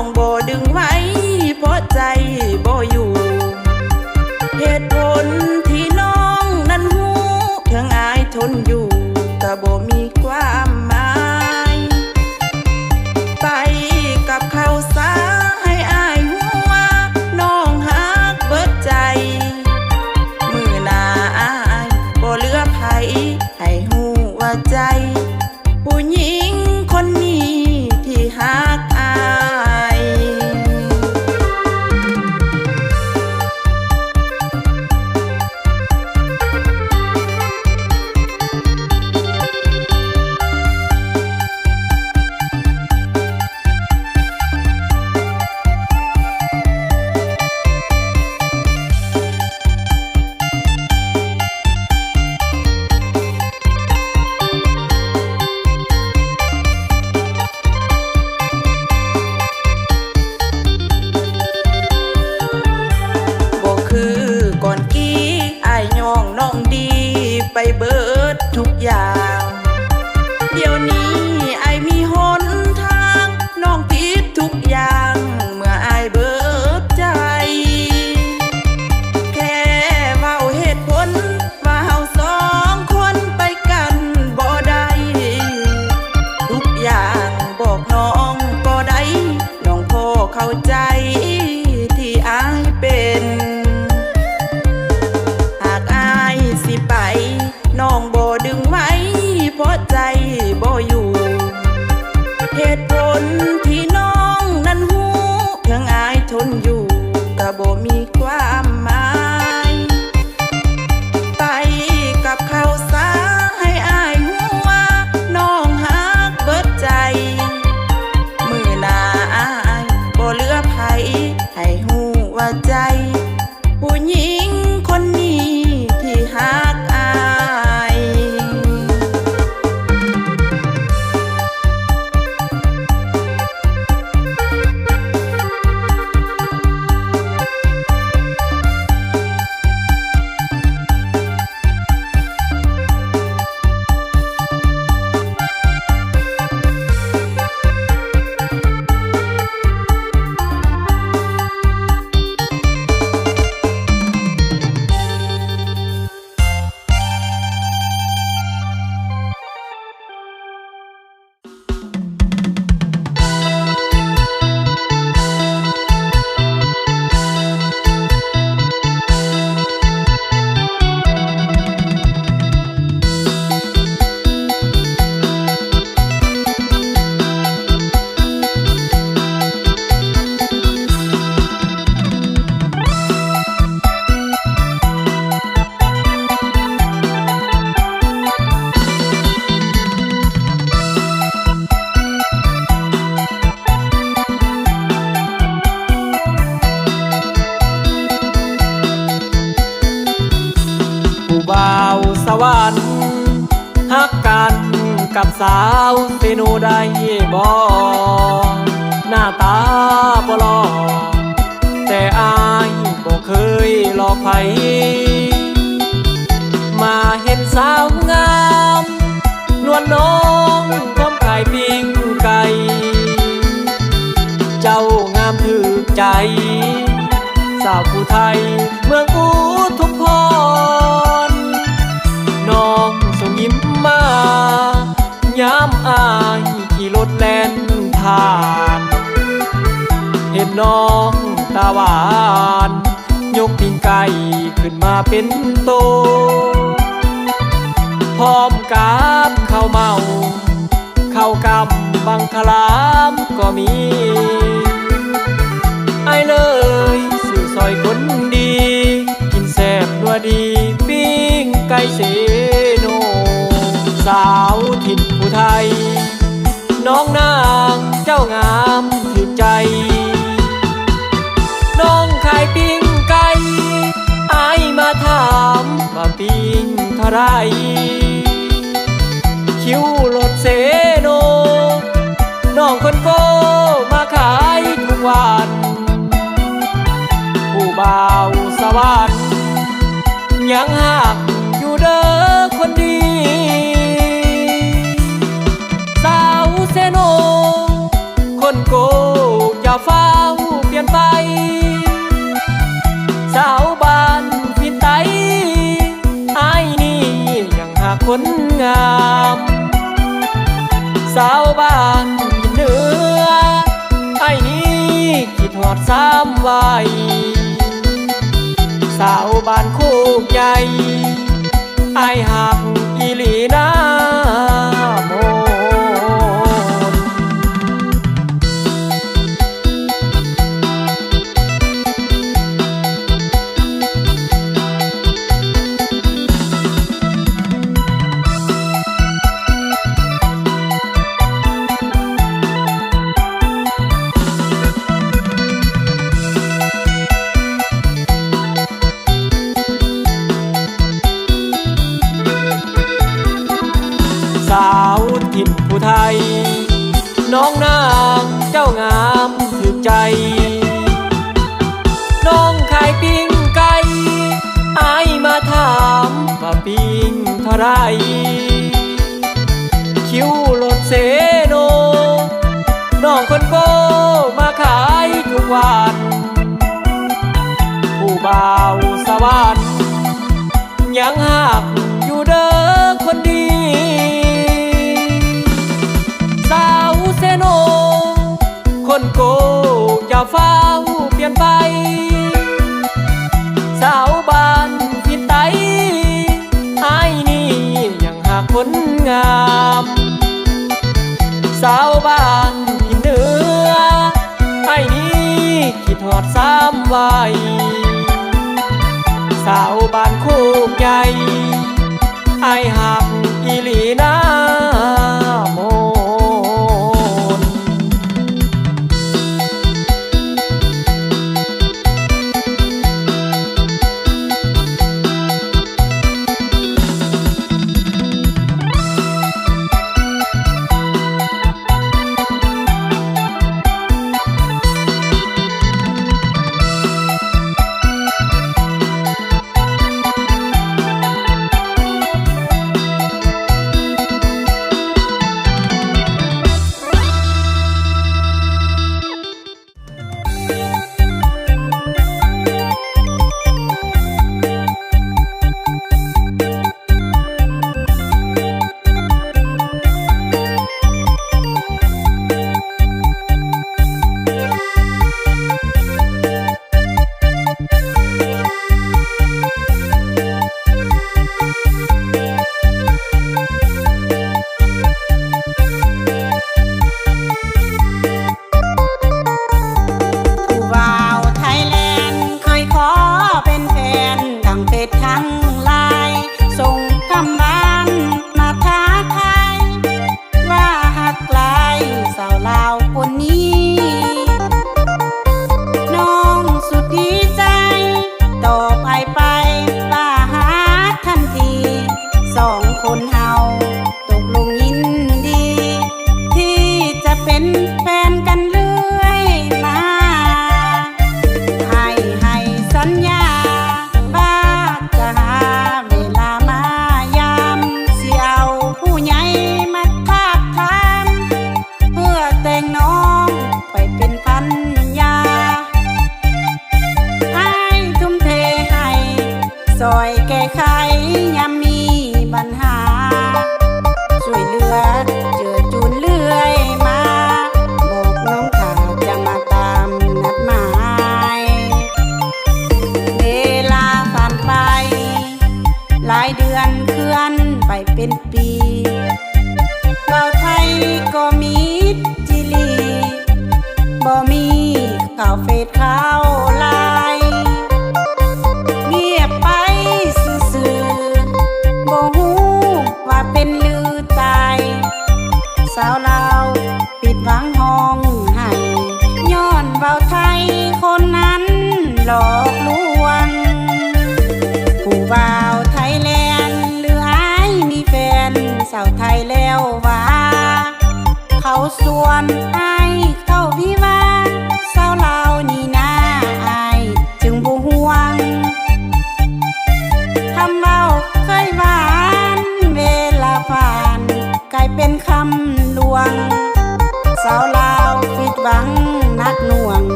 องบ่ดึงไว้เพราะใจบ่อยู่เหตุผลที่น้องนั้นหูเพียงอายทนอยู่ก็บ่มีความหมายไปกับเขาซะให้อายหัวน้องฮักเบิดใจมือหน้าอายบ่เหลือไผให้หูว่าใจผู้หญิงคนนี้ที่ฮักอายน้องดีไปเบิดทุกอย่างเดี๋ยวนี้ไอมีหนทางน้องผิดทุกอย่างเมื่อไอเบิดใจแค่เว้าเหตุผลว่าเฮาสองคนไปกันบ่ได้ทุกอย่างบอกน้องก็ได้น้องพอเข้าใจที่อายเป็นไปน้องบ่ดึงไว้เพราะใจบ่อยู่เหตุผลที่น้องนั้นหูเพียงอายทนอยู่ก็บ่มีความหมายไปกับเขาซะให้อายหัวน้องฮักเบิดใจมือหน้าอายบ่เหลือไผให้หูว่าใจผู้หญิงคนนี้ที่ฮักบ่าวสวรรค์ฮักกันกับสาวเซโนได้บ่หน้าตาบ่หล่อแต่อายบ่เคยหลอกไผมาเห็นสาวงามนวลน้องพร้อมขายปิ้งไก่เจ้างามถึกใจสาวผู้ไทยเมืองอุทุมพรน้องส่งยิ้มมายามอายขี่รถแล่นผ่านเห็นน้องตาหวานยกปิ้งไก่ขึ้นมาเป็นโตพร้อมกับข้าวเมาข้าวกำบังคลามก็มีไอเลยสื่อซอยคนดีกินแซ่บนัวดีปิ้งไก่เซโนสาวถิ่นผู้ไทยน้องนางเจ้างามถึงใจน้องขายปิ้งไก่อายมาถามว่าปิ้งเท่าไรคิวรถเซโนน้องคนโก้มาขายทุกวันผู้บ่าวสวรรค์ยังหักอยู่เด้อคนดีสาวเซโนคนโก้อย่าฟ้า ซ้ำไว้สาวบ้านโคกใหญ่อายหักอีหลีนะโมน สาวถิ่นผู้ไทยน้องนางเจ้างามถึกใจ น้องขายปิ้งไก่อายมาถามว่าปิ้งเท่าไรคิวรถเสโนน้องคนโกมาขายทุกวันผู้บ่าวสวรรค์ยังหักอยู่เด้อคนดีสาวเซโนคนโกอย่าฟ้าวเปลี่ยนไปสาวบ้านพิไตอายนี่ยังหากคนงามสาวบ้านพินเหนือไอ้นี่คิดฮอดซ้ำไว้สาวบ้านโคกใหญ่อายหักอีหลีนะโมน เ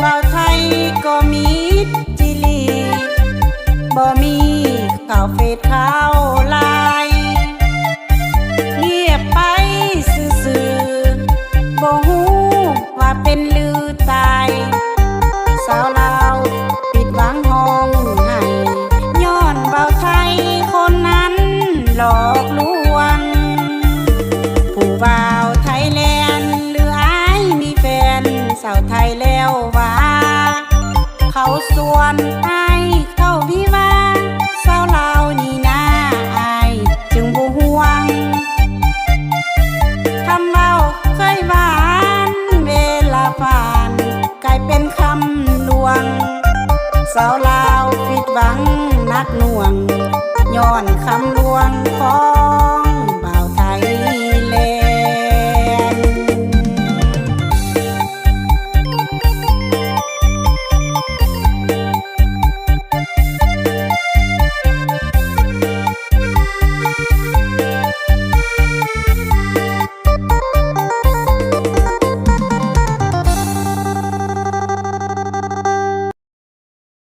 บ่าวไทยก็มีจิลีบ่มีข่าวเฟซข่าวไลน์เงียบไปซื่อๆบ่ฮู้ว่าเป็นลือตายสาวลาวปิดหวังห้องให้ย้อนบ่าวไทยคนนั้นหลอกลวงผู้บ่าวไทยแลนด์หรืออายมีแฟนสาวไทยแล้วว่าเขาส่วนอายเข้าวิวาสาวลาวนี่นาอายจึงบ่ห่วงคำเว้าเคยหวานเวลาผ่านกลายเป็นคำลวงสาวลาวผิดหวังนักหน่วงย้อนคำลวงของ